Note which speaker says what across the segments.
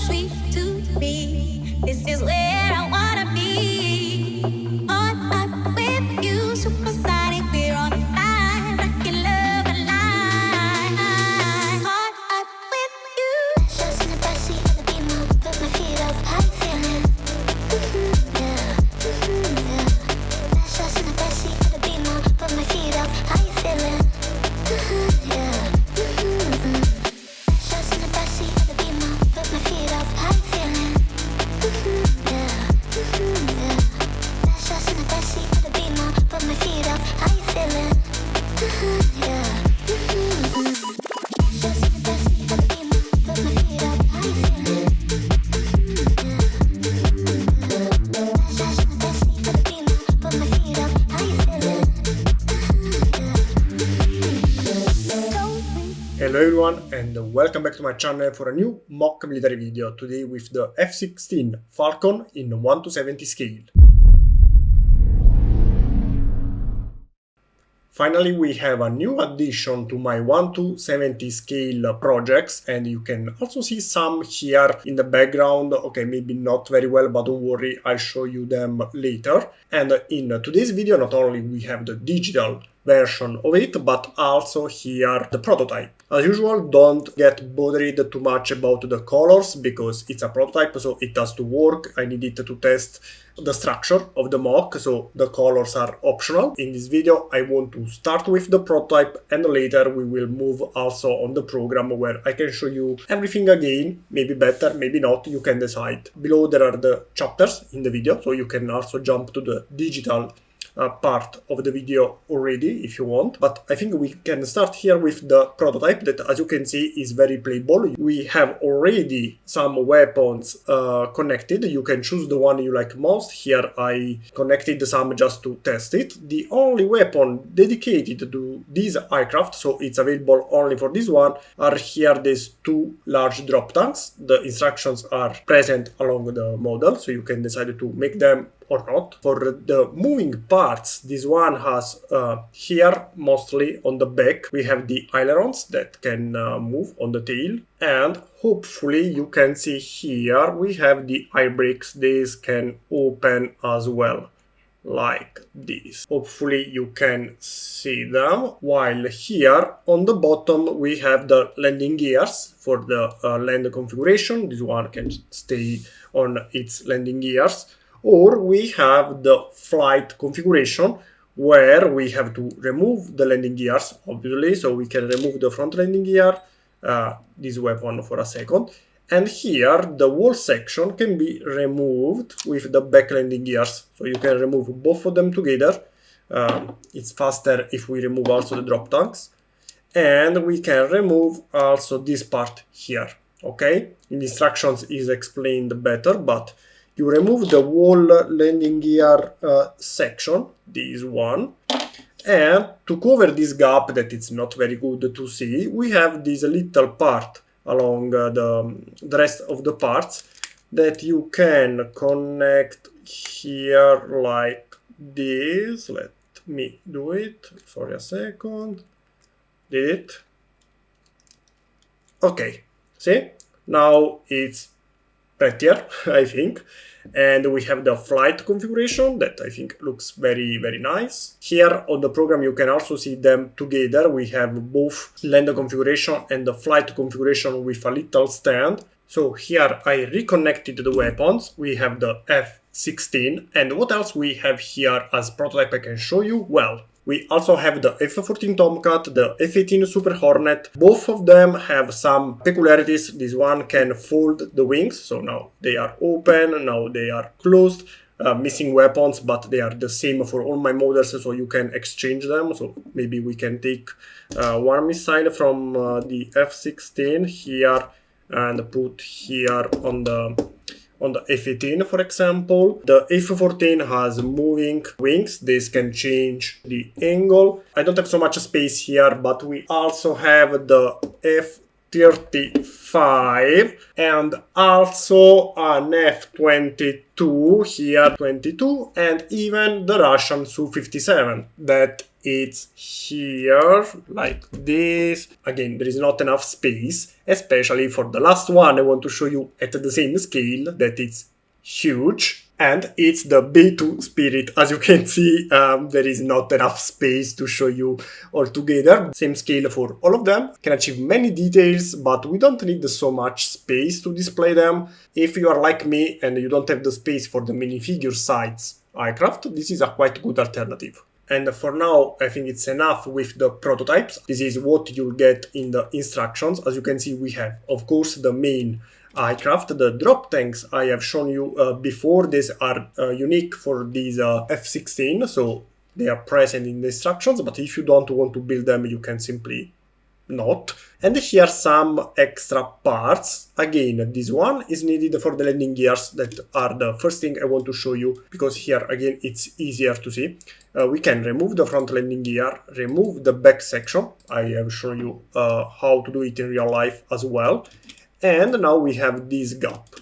Speaker 1: sweet to me. This is where I wanna be. On up with you, supersonic. We're on fire, rockin' love alive. On up with you. Just in the backseat of the Beamer, put my feet up. How you feeling? Yeah, yeah. Just in the backseat of the Beamer, put my feet up. How you feeling? Yeah. Just in the backseat of the Beamer, put my feet up. How you feeling? Yeah, yeah. Just in the backseat of the Beamer, put my feet up. How you feeling? Yeah. Just in the backseat of the Beamer, put my feet up. How you feeling? Just in the backseat of the Beamer, put my feet up. How you feeling?
Speaker 2: Hello everyone and welcome back to my channel for a new mock military video, today with the F-16 Falcon in 1:70 scale. Finally, we have a new addition to my 1:70 scale projects, and you can also see some here in the background. Okay, maybe not very well, but don't worry, I'll show you them later. And in today's video, not only we have the digital version of it, but also here the prototype. As usual, don't get bothered too much about the colors because it's a prototype, so it has to work. I need it to test the structure of the mock, so the colors are optional. In this video, I want to start with the prototype and later we will move also on the program where I can show you everything again, maybe better, maybe not, you can decide. Below there are the chapters in the video, so you can also jump to the digital part of the video already if you want, but I think we can start here with the prototype that, as you can see, is very playable. We have already some weapons connected. You can choose the one you like most. Here I connected some just to test it. The only weapon dedicated to this aircraft, so it's available only for this one, are here these two large drop tanks. The instructions are present along the model, so you can decide to make them or not. For the moving parts, this one has here, mostly on the back, we have the ailerons that can move on the tail, and hopefully you can see here we have the air brakes. These can open as well, like this. Hopefully you can see them, while here on the bottom we have the landing gears for the land configuration. This one can stay on its landing gears. Or we have the flight configuration where we have to remove the landing gears, obviously, so we can remove the front landing gear, this weapon for a second, and here the whole section can be removed with the back landing gears, so you can remove both of them together. It's faster if we remove also the drop tanks, and we can remove also this part here, okay? In the instructions is explained better, but you remove the whole landing gear section, this one, and to cover this gap that it's not very good to see, we have this little part along the rest of the parts that you can connect here like this. Let me do it, sorry a second, did it? Okay, see, now it's prettier, I think. And we have the flight configuration that I think looks very, very nice. Here on the program you can also see them together. We have both land configuration and the flight configuration with a little stand. So here I reconnected the weapons. We have the F-16, and what else we have here as prototype I can show you? Well, we also have the F-14 Tomcat, the F-18 Super Hornet. Both of them have some peculiarities. This one can fold the wings, so now they are open, now they are closed. Missing weapons, but they are the same for all my models, so you can exchange them. So maybe we can take one missile from the F-16 here and put here on the F-18, for example. The F-14 has moving wings. This can change the angle. I don't have so much space here, but we also have the F-35 and also an F-22 here, 22, and even the Russian Su-57 that it's here, like this. Again, there is not enough space, especially for the last one. I want to show you at the same scale that it's huge. And it's the B2 Spirit. As you can see, there is not enough space to show you all together. Same scale for all of them. Can achieve many details, but we don't need so much space to display them. If you are like me and you don't have the space for the minifigure size aircraft, this is a quite good alternative. And for now, I think it's enough with the prototypes. This is what you'll get in the instructions. As you can see, we have, of course, the main aircraft. The drop tanks I have shown you before. These are unique for these F-16, so they are present in the instructions, but if you don't want to build them, you can simply not. And here some extra parts. Again, this one is needed for the landing gears. That are the first thing I want to show you, because here again it's easier to see. We can remove the front landing gear, remove the back section. I have shown you how to do it in real life as well. And now we have this gap.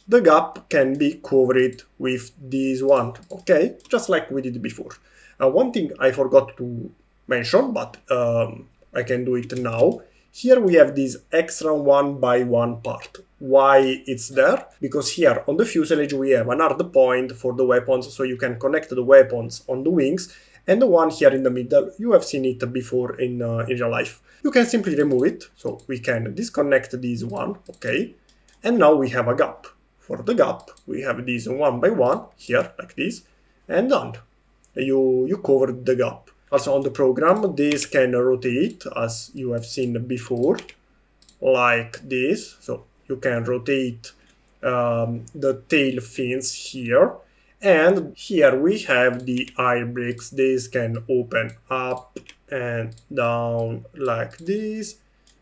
Speaker 2: The gap can be covered with this one, okay? Just like we did before. One thing I forgot to mention, but I can do it now. Here we have this extra 1x1 part. Why it's there? Because here on the fuselage we have an hard point for the weapons, so you can connect the weapons on the wings, and the one here in the middle, you have seen it before in real life. You can simply remove it, so we can disconnect this one, okay? And now we have a gap. For the gap, we have this 1x1 here, like this, and done. You covered the gap. Also on the program, this can rotate, as you have seen before, like this. So you can rotate the tail fins here. And here we have the air brakes. This can open up and down like this.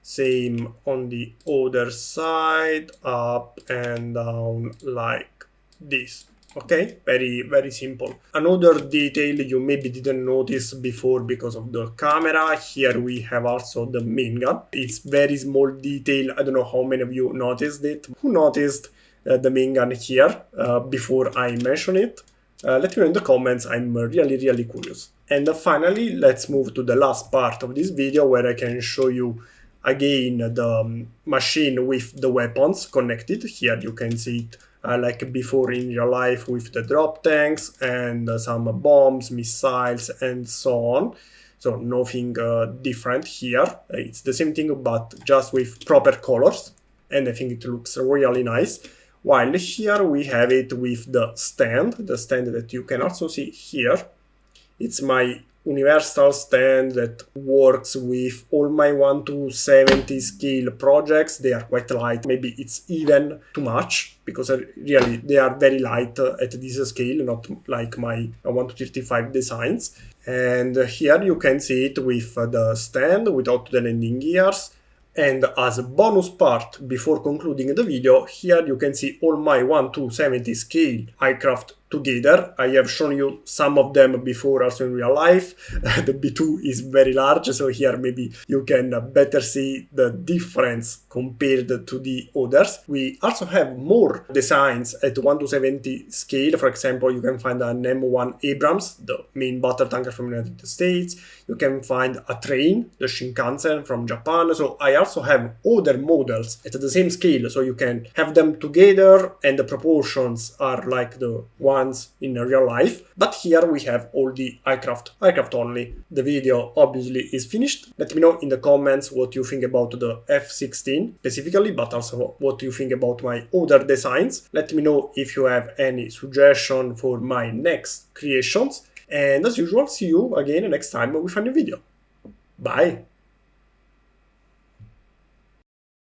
Speaker 2: Same on the other side, up and down like this. Okay, very simple. Another detail you maybe didn't notice before because of the camera, here we have also the main gun. It's very small detail. I don't know how many of you noticed it. Who noticed the main gun here before I mention it? Let me know in the comments. I'm really curious. And finally, let's move to the last part of this video, where I can show you again the machine with the weapons connected. Here you can see it like before in real life with the drop tanks and some bombs, missiles, and so on. So nothing different here. It's the same thing, but just with proper colors, and I think it looks really nice. While here we have it with the stand that you can also see here. It's my universal stand that works with all my 1:70 scale projects. They are quite light. Maybe it's even too much, because really they are very light at this scale, not like my 1:35 designs. And here you can see it with the stand without the landing gears. And as a bonus part, before concluding the video, here you can see all my 1:70 scale aircraft together. I have shown you some of them before also in real life. The B2 is very large, so here maybe you can better see the difference compared to the others. We also have more designs at 1:70 scale. For example, you can find an M1 Abrams, the main battle tanker from the United States. You can find a train, the Shinkansen from Japan. So I also have other models at the same scale, so you can have them together, and the proportions are like the ones in real life. But here we have all the aircraft only. The video obviously is finished. Let me know in the comments what you think about the F-16 specifically, but also what you think about my other designs. Let me know if you have any suggestion for my next creations. And as usual, see you again next time with a new video. Bye!